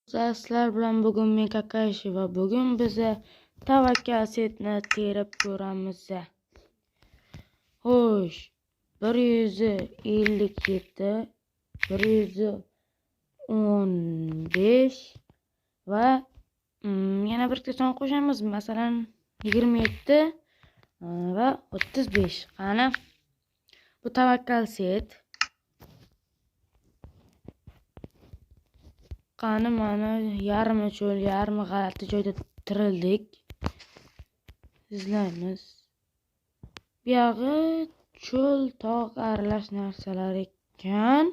Sizlar bilan bugun men Kakashi va bugun biza tavakkal setni terib ko'ramiz. Xo'sh, 157, 115 va yana bir son qo'shamiz. Masalan, 27 va 35. Qani bu tavakkal set. Qani mana yarmi cho'l, yarmi g'alati joyda tirildik. Izlaymiz. Bu yog'i cho'l, tog' aralash narsalar ekan.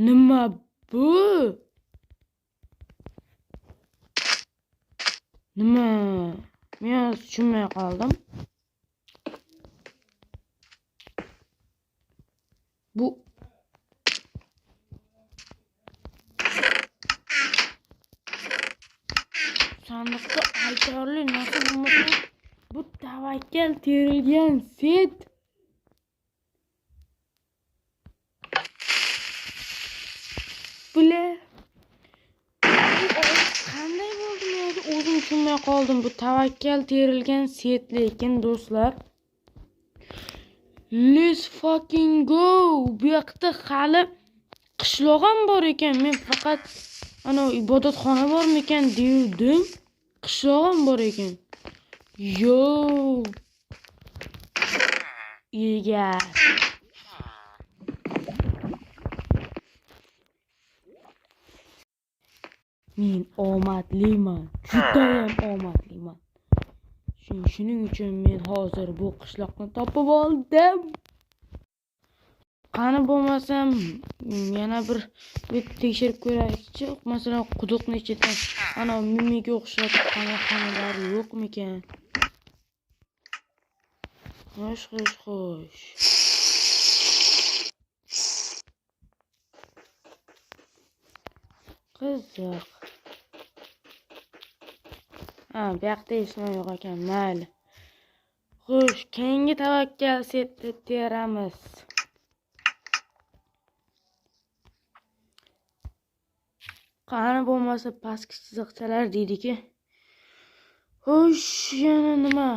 Nima bu? Nima? Men tushunmay qoldim. Bu sandiqda aytarli narsa bo'lmasa, bu tavakkal terilgan set. Bular qanday bo'ldi? Men o'zim tushunmay qoldim. Bu tavakkal terilgan set, lekin do'stlar, let's fucking go. Bu yoqda hali qishloq ham bor ekan. Men faqat ana ibodatxona bormikan devdim. Qishloq ham bor ekan. Yo. Ega. Men omadliman. Judayam omadliman. Shuning uchun men hozir bu qishloqni topib oldim. Qani bo'lmasam yana bir tekshirib ko'raylikchi. Masalan, quduqni ichidan ana mimiga o'xshab qamoqxonalar yo'qmikan? Xo'sh. Qiziq. Bu yoqda hech nima yo'q ekan. Mayli. Xo'sh, keyingi tavakkal setni teramiz. Qani bo'lmasa pastki chiziqchalar deydiki. Xo'sh, yana nima?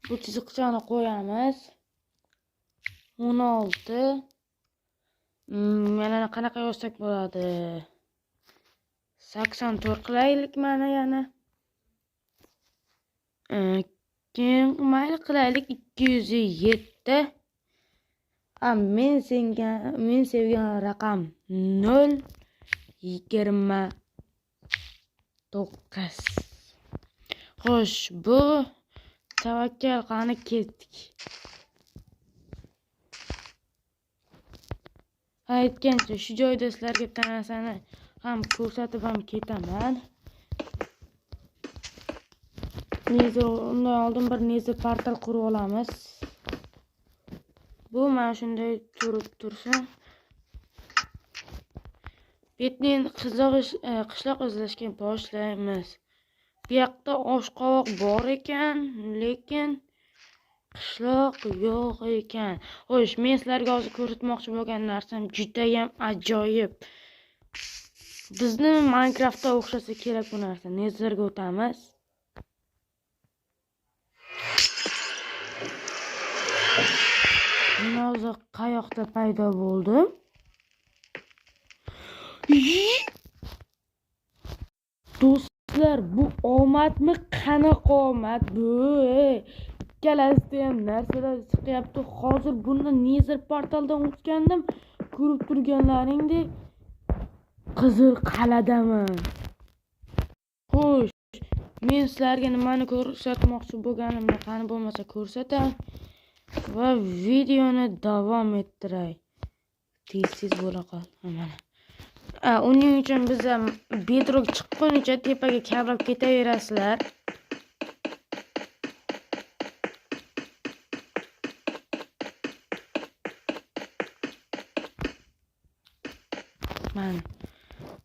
Bu chiziqchani qo'yamiz. 16. Yana qanaqa yozsak bo'ladi? 84 qilaylik mana yana. Keyin mayli qilaylik 207. Men sevgan raqam 029. Xo'sh, bu tavakkal qani ketdik. Aytgancha shu joyda sizlarga tanasani ham ko'rsatib ham ketaman. Undan oldin bir nezir portal qurib olamiz. Bu mana shunday turib tursa. Betning qishloq izlashga boshlaymiz. Bu yoqda oshqovoq bor ekan, lekin qishloq yo'q ekan. Xo'sh, men sizlarga hozir ko'rsatmoqchi bo'lgan narsam judayam ajoyib. Bizni Minecraftda o'xshasa kerak bu narsa. Nezerga o'tamiz. Men hozir qayoqda paydo bo'ldim? Do'stlar, bu omadmi? Qanaqa omad bu? Ikkalasida ham narsalar chiqyapti. Hozir buni nezir portaldan o'tgandim. Ko'rib turganlaringdek Qizil qal'adaman. Xo'sh, men sizlarga nimani ko'rsatmoqchi bo'lganimni qani bo'lmasa ko'rsatay va videoni davom ettiray. Tez bo'la qol. Mana. Uning uchun biz ham bedrock chiqqunicha tepaga kavrab ketaverasizlar.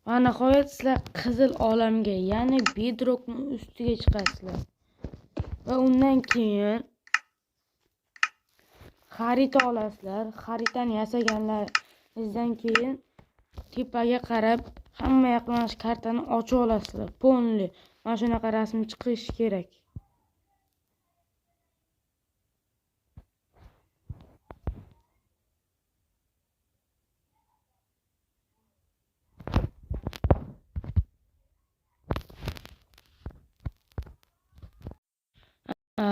Va nihoyat sizlar qizil olamga, ya'ni bedrockning ustiga chiqasizlar. Va undan keyin xarita olasizlar. Xaritani yasaganlaringizdan keyin tepaga qarab hamma yoqdan mana shu kartani ochib olasizlar. Polni. Mana shunaqa rasm chiqishi kerak.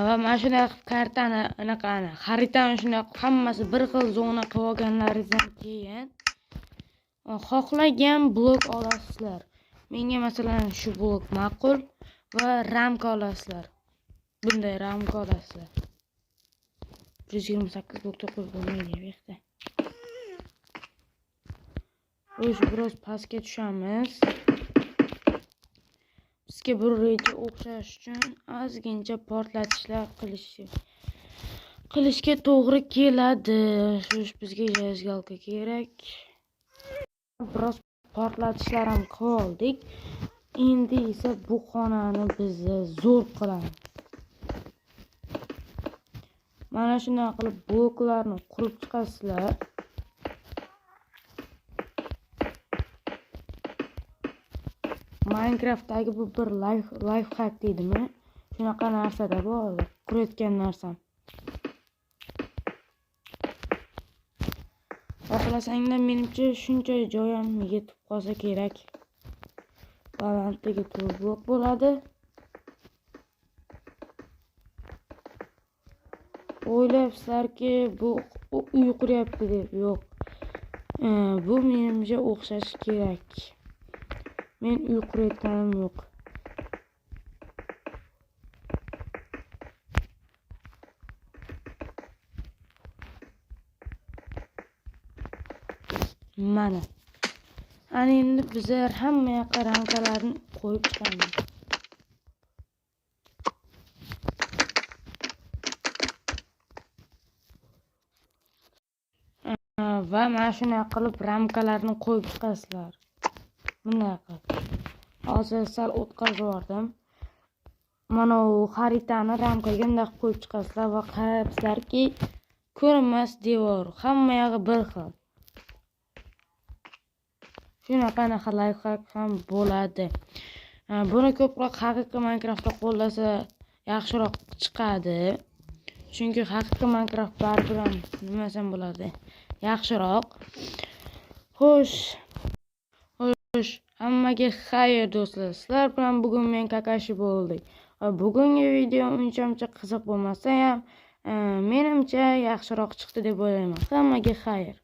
Va mana shunaqa kartani anaqani xaritani shunaqa hammasi bir xil zona qilib olganlaringizdan keyin xohlagan blok olasizlar. Menga masalan shu blok ma'qul va ramka olasizlar. Bunday ramka olasizlar. 128 blokda qo'yib bo'lmaydi bu yerda. O'sha biroz pastga tushamiz. Bizga bir reja o'xshash uchun ozgincha portlatishlar qilishga to'g'ri keladi. Shu bizga yazgalka kerak. Biroz portlatishlar ham qilib oldik. Endi esa bu xonani biz zo'r qilamiz. Mana shunday qilib bloklarni qurib chiqasizlar. Minecraftdagi bu bir life hack deydimi? Shunaqa narsada bu qurayotgan narsam. Xohlasanglar menimcha shuncha joyim yetib qolsa kerak. Balandligi 4 blok bo'ladi. O'ylabsizlarki bu uy quryapti deb. Yo'q. Bu menimcha o'xshashi kerak. Men uy qurayotganim yo'q. Mana. Ana endi bizlar hamma yoqqa ramkalarni qo'yib chiqamiz. Va mana shunday qilib ramkalarni qo'yib chiqasizlar. Bunday qilib. Hozir sal o'tkazib yubordim. Mana bu xaritani ramkaga bunday qo'yib chiqasizlar va qarabsizlarki, ko'rinmas devor, hamma yog'i bir xil. Shunaqa life hack ham bo'ladi. Buni ko'proq haqiqiy Minecraftda qo'llasa yaxshiroq chiqadi. Chunki haqiqiy Minecraft baribir ham nimasam bo'ladi. Yaxshiroq. Xo'sh. Hammaga xayr do'stlar. Sizlar bilan bugun men Kakashi bo'ldik. Bugungi video uncha qiziq bo'lmasa ham, menimcha yaxshiroq chiqdi deb o'ylayman. Hammaga xayr.